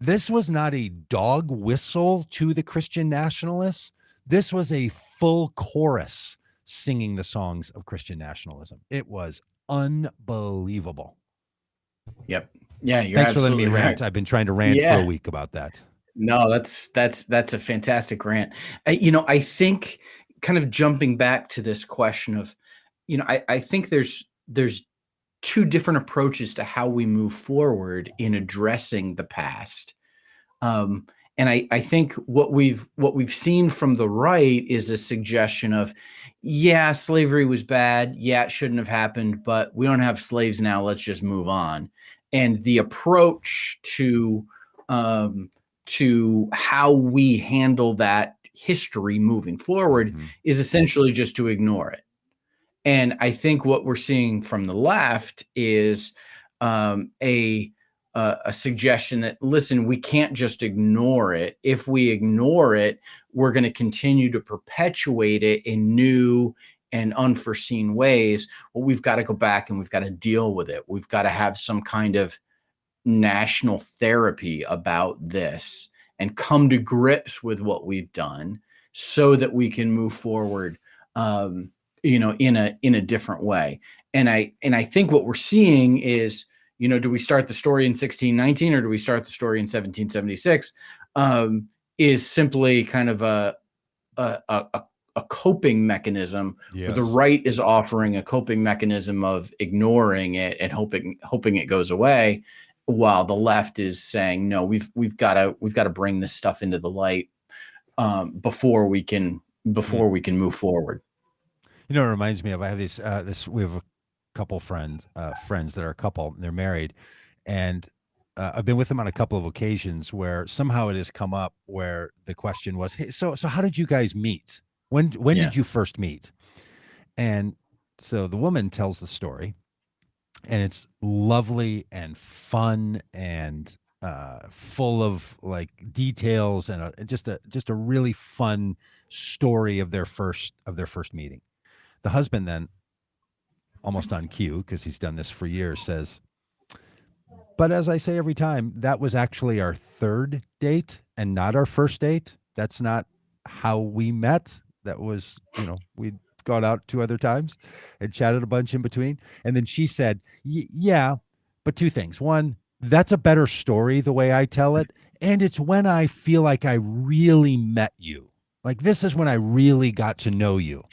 this was not a dog whistle to the Christian nationalists. This was a full chorus singing the songs of Christian nationalism. It was unbelievable. Yep. Yeah, you're Thanks for letting me absolutely rant. right. I've been trying to rant for a week about that. No, that's a fantastic rant. I think, kind of jumping back to this question of, I think there's two different approaches to how we move forward in addressing the past. And I think what we've seen from the right is a suggestion of, yeah, slavery was bad. Yeah, it shouldn't have happened, but we don't have slaves now. Let's just move on. And the approach to how we handle that history moving forward is essentially just to ignore it. And I think what we're seeing from the left is a suggestion that, listen, we can't just ignore it. If we ignore it, we're going to continue to perpetuate it in new and unforeseen ways. Well, we've got to go back and we've got to deal with it. We've got to have some kind of national therapy about this and come to grips with what we've done so that we can move forward, in a different way. And I think what we're seeing is, do we start the story in 1619 or do we start the story in 1776? Is simply kind of a coping mechanism. Yes. Where the right is offering a coping mechanism of ignoring it and hoping it goes away, while the left is saying, no, we've got to bring this stuff into the light before we can move forward. It reminds me of, I have we have a couple friends that are a couple, and they're married, and I've been with them on a couple of occasions where somehow it has come up where the question was, hey, so how did you guys meet? When did you first meet? And so the woman tells the story, and it's lovely and fun and full of like details and just a really fun story of their first meeting. The husband then, almost on cue, because he's done this for years, says, but as I say every time, that was actually our third date and not our first date. That's not how we met. That was, we'd gone out 2 other times and chatted a bunch in between. And then she said, yeah, but 2 things. One, that's a better story the way I tell it. And it's when I feel like I really met you. Like, this is when I really got to know you.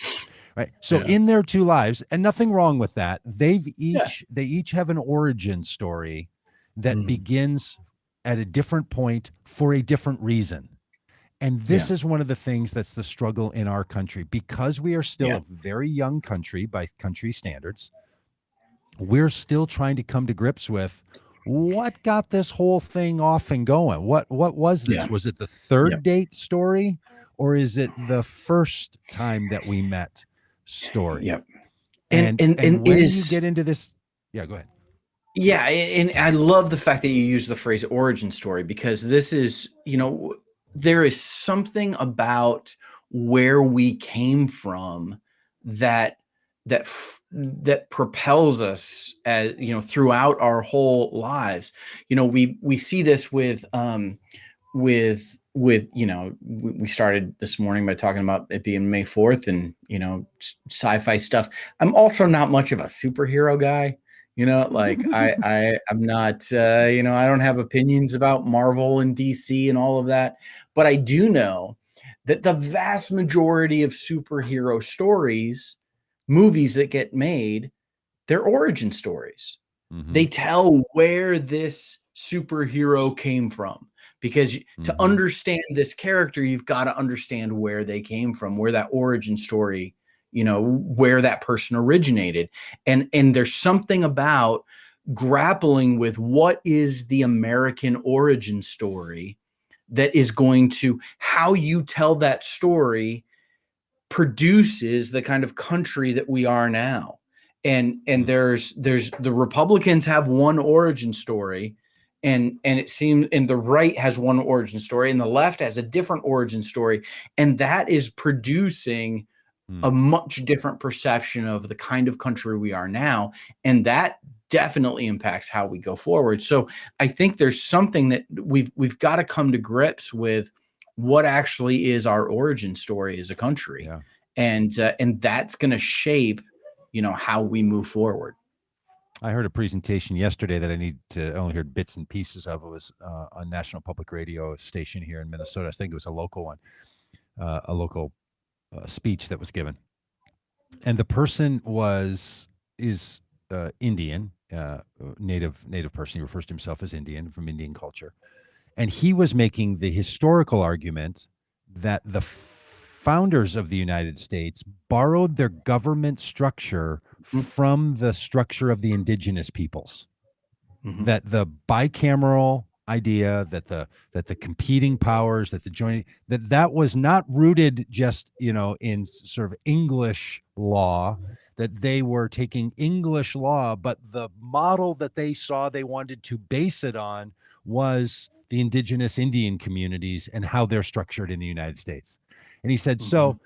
Right. So in their 2 lives, and nothing wrong with that, they each have an origin story that begins at a different point for a different reason. And this is one of the things that's the struggle in our country, because we are still a very young country by country standards. We're still trying to come to grips with What got this whole thing off and going? What was Yeah. this? Was it the Yep. third date story, or is it the first time that we met story? Yep. And And it when you is, get into this, yeah, go ahead. yeah, and I love the fact that you use the phrase origin story, because this is, there is something about where we came from that that propels us, as throughout our whole lives. We see this with we started this morning by talking about it being May 4th, and sci-fi stuff. I'm also not much of a superhero guy. Like I'm not, I don't have opinions about Marvel and DC and all of that, but I do know that the vast majority of superhero stories, movies that get made, they're origin stories. Mm-hmm. They tell where this superhero came from, because to Mm-hmm. understand this character, you've got to understand where they came from, where that origin story, where that person originated. And there's something about grappling with what is the American origin story that is going to, how you tell that story produces the kind of country that we are now. And there's the Republicans have one origin story, and it seems, and the right has one origin story, and the left has a different origin story, and that is producing a much different perception of the kind of country we are now, and that definitely impacts how we go forward. So I think there's something that we've got to come to grips with, what actually is our origin story as a country. Yeah. And that's going to shape how we move forward. I heard a presentation yesterday that I only heard bits and pieces of. It was on National Public Radio station here in Minnesota. I think it was a local one, a local speech that was given, and the person is Indian, native person. He refers to himself as Indian, from Indian culture, and he was making the historical argument that the founders of the United States borrowed their government structure from the structure of the indigenous peoples. Mm-hmm. That the bicameral idea, that the competing powers, that the joint, that was not rooted just in sort of English law, that they were taking English law, but the model that they saw they wanted to base it on was the indigenous Indian communities and how they're structured in the United States. And he said, so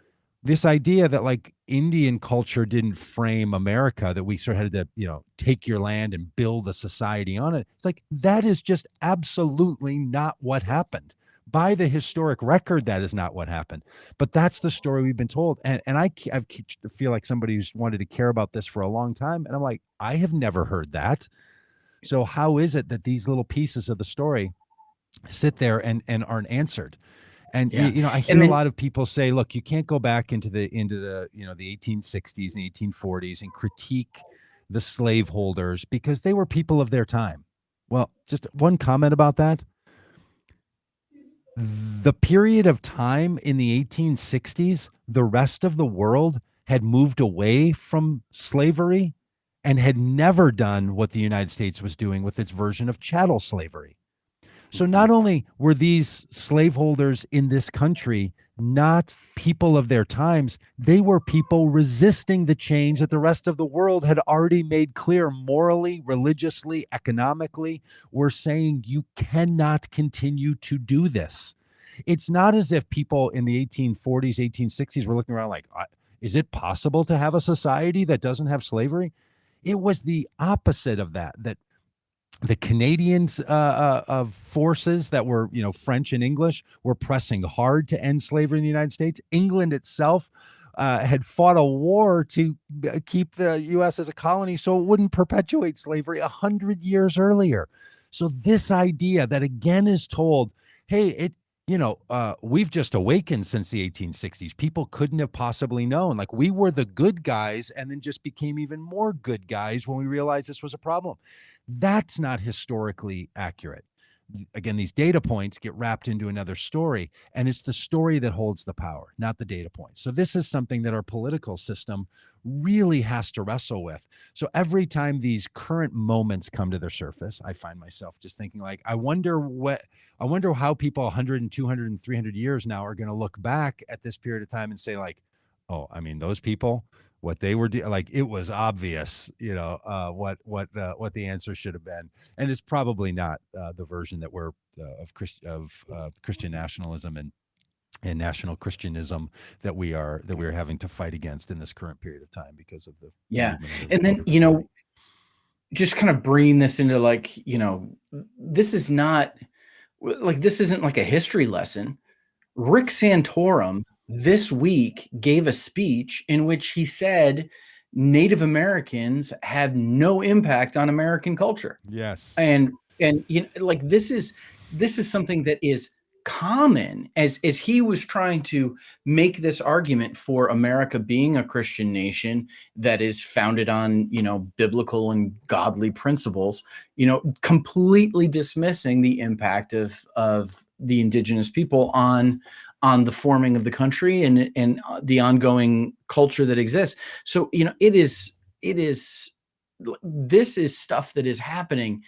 this idea that like Indian culture didn't frame America, that we sort of had to, take your land and build a society on it. It's like, that is just absolutely not what happened. By the historic record, that is not what happened. But that's the story we've been told. And I feel like somebody who's wanted to care about this for a long time. And I'm like, I have never heard that. So how is it that these little pieces of the story sit there and aren't answered? And I hear a lot of people say, look, you can't go back into the the 1860s and 1840s and critique the slaveholders because they were people of their time. Well, just one comment about that. The period of time in the 1860s, the rest of the world had moved away from slavery and had never done what the United States was doing with its version of chattel slavery. So not only were these slaveholders in this country not people of their times, they were people resisting the change that the rest of the world had already made clear morally, religiously, economically. We're saying you cannot continue to do this. It's not as if people in the 1840s, 1860s were looking around like, is it possible to have a society that doesn't have slavery? It was the opposite of that, that the Canadians of forces that were, French and English, were pressing hard to end slavery in the United States. England itself had fought a war to keep the U.S. as a colony so it wouldn't perpetuate slavery 100 years earlier. So this idea that again is told, hey, we've just awakened since the 1860s. People couldn't have possibly known. Like, we were the good guys and then just became even more good guys when we realized this was a problem. That's not historically accurate. again, these data points get wrapped into another story, and it's the story that holds the power, not the data points. So this is something that our political system really has to wrestle with. So every time these current moments come to their surface, I find myself just thinking, like, I wonder how people 100 and 200 and 300 years now are going to look back at this period of time and say, like, oh, I mean, those people, what they were like, it was obvious, what the answer should have been. And it's probably not the version that we're of Christian nationalism and national Christianism that we are having to fight against in this current period of time because of the Yeah. movement of And then, just kind of bringing this into, like, this is not like, this isn't like a history lesson. Rick Santorum this week gave a speech in which he said Native Americans have no impact on American culture. Yes. And like, this is something that is common, as he was trying to make this argument for America being a Christian nation that is founded on, biblical and godly principles, completely dismissing the impact of the indigenous people on the forming of the country and the ongoing culture that exists. So, this is stuff that is happening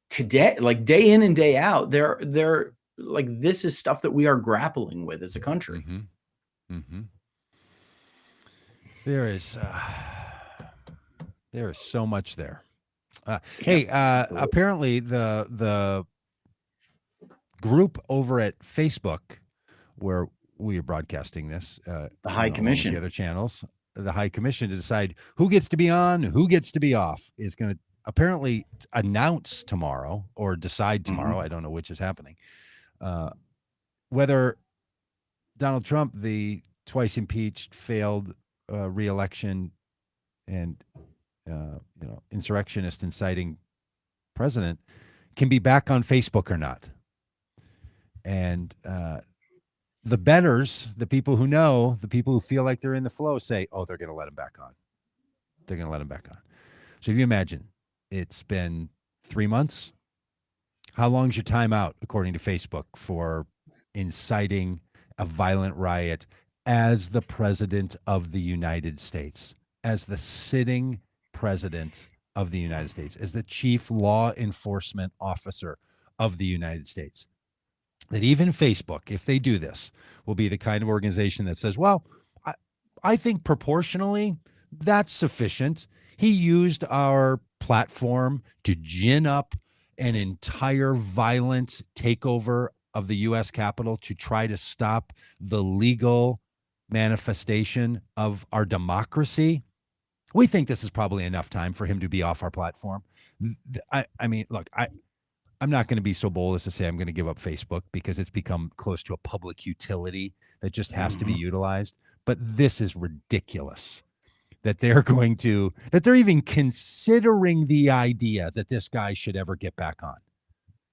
today, like day in and day out. They're like, this is stuff that we are grappling with as a country. Mm-hmm. Mm-hmm. There is so much there. Hey, apparently the group over at Facebook where we are broadcasting this, the High Commission, the other channels, the High Commission to decide who gets to be on, who gets to be off, is going to apparently announce tomorrow or decide tomorrow. Mm-hmm. I don't know which is happening. Whether Donald Trump, the twice impeached, failed re-election, and insurrectionist inciting president, can be back on Facebook or not. And the betters, the people who know, the people who feel like they're in the flow, say, oh, they're going to let him back on. They're going to let him back on. So if you imagine, it's been 3 months. How long's your time out, according to Facebook, for inciting a violent riot as the president of the United States, as the sitting president of the United States, as the chief law enforcement officer of the United States? That even Facebook, if they do this, will be the kind of organization that says, well, I think proportionally that's sufficient. He used our platform to gin up an entire violent takeover of the U.S. Capitol to try to stop the legal manifestation of our democracy. We think this is probably enough time for him to be off our platform. I mean, look, I'm not going to be so bold as to say I'm going to give up Facebook, because it's become close to a public utility that just has to be utilized. But this is ridiculous that they're even considering the idea that this guy should ever get back on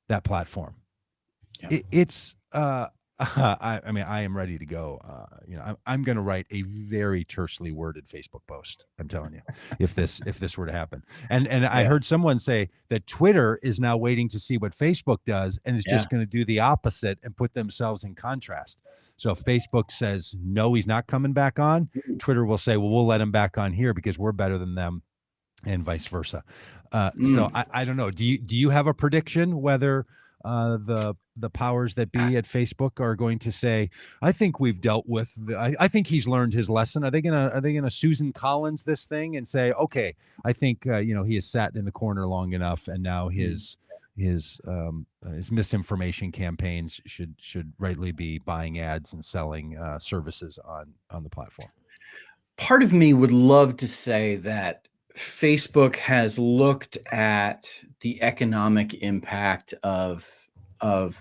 that platform. Yeah. I mean, I am ready to go. I'm going to write a very tersely worded Facebook post. I'm telling you, if this were to happen. And yeah. I heard someone say that Twitter is now waiting to see what Facebook does, and is just going to do the opposite and put themselves in contrast. So if Facebook says, no, he's not coming back on, Twitter will say, well, we'll let him back on here because we're better than them, and vice versa. So I don't know. Do you have a prediction whether the powers that be at Facebook are going to say, I think we've dealt with I think he's learned his lesson? Are they gonna Susan Collins this thing and say, okay, I think he has sat in the corner long enough, and now his misinformation campaigns should rightly be buying ads and selling services on the platform? Part of me would love to say that Facebook has looked at the economic impact of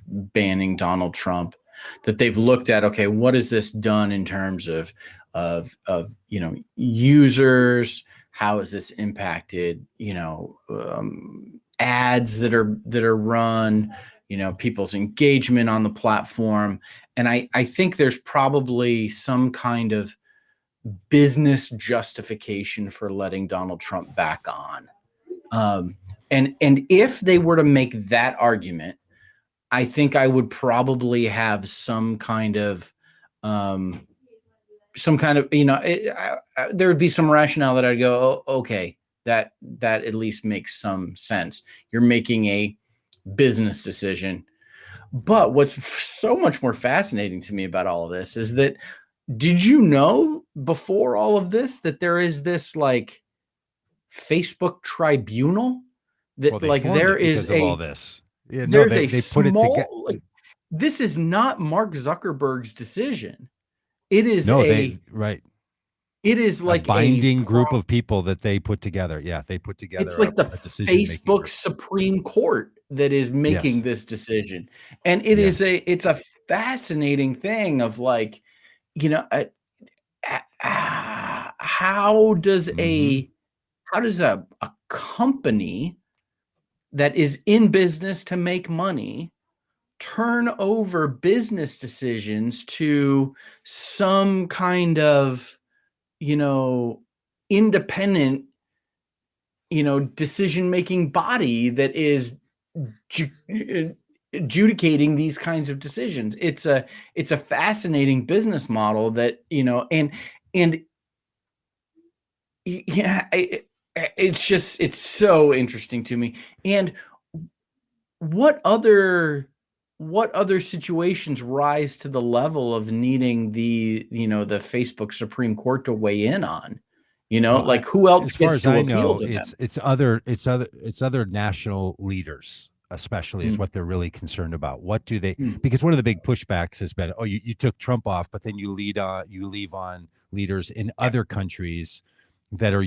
banning Donald Trump, that they've looked at, okay, what has this done in terms of users? How has this impacted, ads that are run, people's engagement on the platform? And I think there's probably some kind of business justification for letting Donald Trump back on. And if they were to make that argument, I think I would probably have some kind of, um, there would be some rationale that I'd go, oh, okay, that at least makes some sense. You're making a business decision. But what's so much more fascinating to me about all of this is that, did you know before all of this that there is this like Facebook tribunal Well, that they like formed it because of all this. Yeah, no, there's they a they put it together. small, like, this is not Mark Zuckerberg's decision. It is No, a right. it is A like binding group of people that they put together. Yeah, they put it's together like the a decision-making Facebook group. Supreme Court that is making Yes. this decision. And it is Yes. it's a fascinating thing of like, you know, how does Mhm. a company that is in business to make money turn over business decisions to some kind of, you know, independent, decision making body that is adjudicating these kinds of decisions? It's a fascinating business model that, and yeah, it's so interesting to me. And what other what other situations rise to the level of needing the Facebook Supreme Court to weigh in on? Well, Like, who else as far gets as to I appeal know, to them? it's other national leaders, especially, is Mm, what they're really concerned about. What do they? mm, Because one of the big pushbacks has been, oh, you took Trump off, but then you leave on leaders in yeah. other countries that are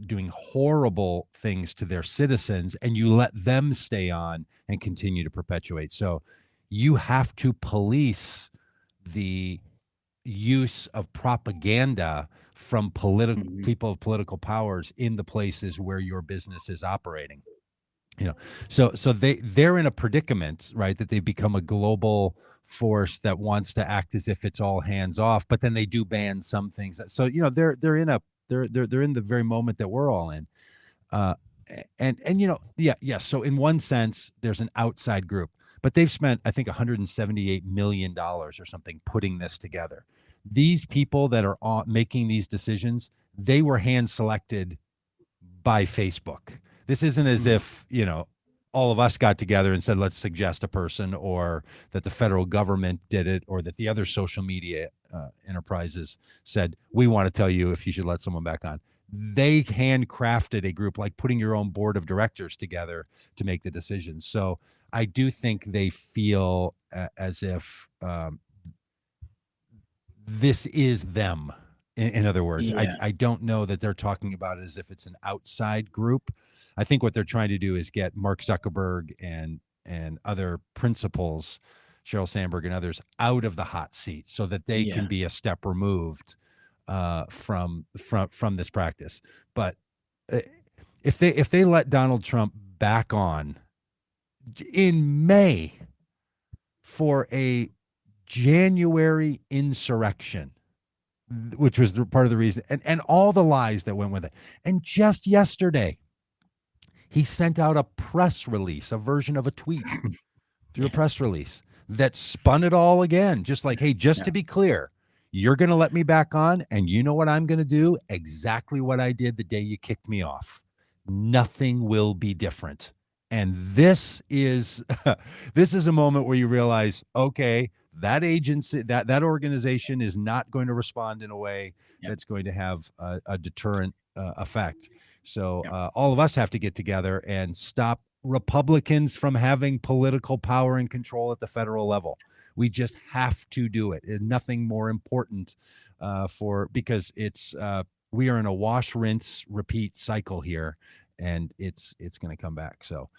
doing horrible things to their citizens, and you let them stay on and continue to perpetuate. So you have to police the use of propaganda from political Mhm. people of political powers in the places where your business is operating. you know so they're in a predicament, right, that they become a global force that wants to act as if it's all hands off, but then they do ban some things. So they're in the very moment that we're all in. uh, and yeah. So in one sense, there's an outside group, but they've spent, I think, $178 million or something putting this together. These people that are making these decisions, they were hand selected by Facebook. This isn't as Mhm. if all of us got together and said, let's suggest a person, or that the federal government did it, or that the other social media enterprises said, we want to tell you if you should let someone back on. They handcrafted a group, like putting your own board of directors together to make the decisions. So I do think they feel as if this is them. In other words, I, Yeah. I don't know that they're talking about it as if it's an outside group. I think what they're trying to do is get Mark Zuckerberg and other principals, Sheryl Sandberg and others, out of the hot seat so that they Yeah. can be a step removed from this practice. But uh, if they let Donald Trump back on in May for a January insurrection, which was part of the reason, and all the lies that went with it. And just yesterday, he sent out a press release, a version of a tweet through a press Yes. release that spun it all again. Just like, hey, just Yeah. to be clear, you're going to let me back on, and you know what I'm going to do? Exactly what I did the day you kicked me off. Nothing will be different. And this is this is a moment where you realize, okay, that agency, that organization is not going to respond in a way Yeah. that's going to have a deterrent effect. So Yeah. all of us have to get together and stop Republicans from having political power and control at the federal level. We just have to do it. And nothing more important because we are in a wash, rinse, repeat cycle here, and it's going to come back. So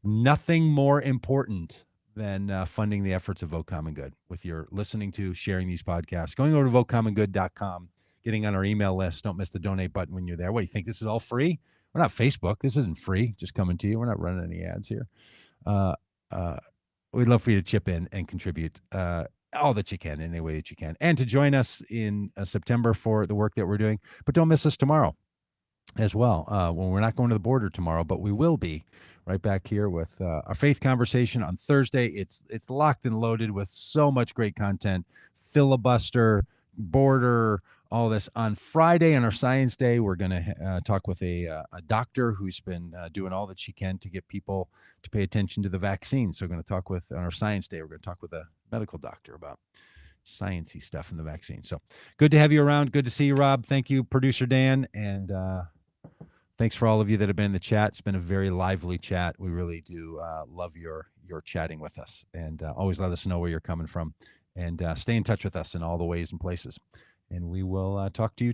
nothing more important than funding the efforts of Vote Common Good. With your listening to, sharing these podcasts, going over to votecommongood.com, getting on our email list. Don't miss the donate button when you're there. What do you think? This is all free? We're not Facebook. This isn't free. Just coming to you. We're not running any ads here. Uh, uh, we'd love for you to chip in and contribute all that you can, in any way that you can, and to join us in September for the work that we're doing. But don't miss us tomorrow as well. When we're not going to the border tomorrow, but we will be right back here with our faith conversation on Thursday. It's locked and loaded with so much great content. Filibuster, border, all this. On Friday on our Science Day, we're going to talk with a doctor who's been doing all that she can to get people to pay attention to the vaccine. So we're going to talk with, on our Science Day, we're going to talk with a medical doctor about sciencey stuff in the vaccine. So good to have you around. Good to see you, Rob. Thank you, producer Dan. And thanks for all of you that have been in the chat. It's been a very lively chat. We really do love your chatting with us, and always let us know where you're coming from, and stay in touch with us in all the ways and places. And we will talk to you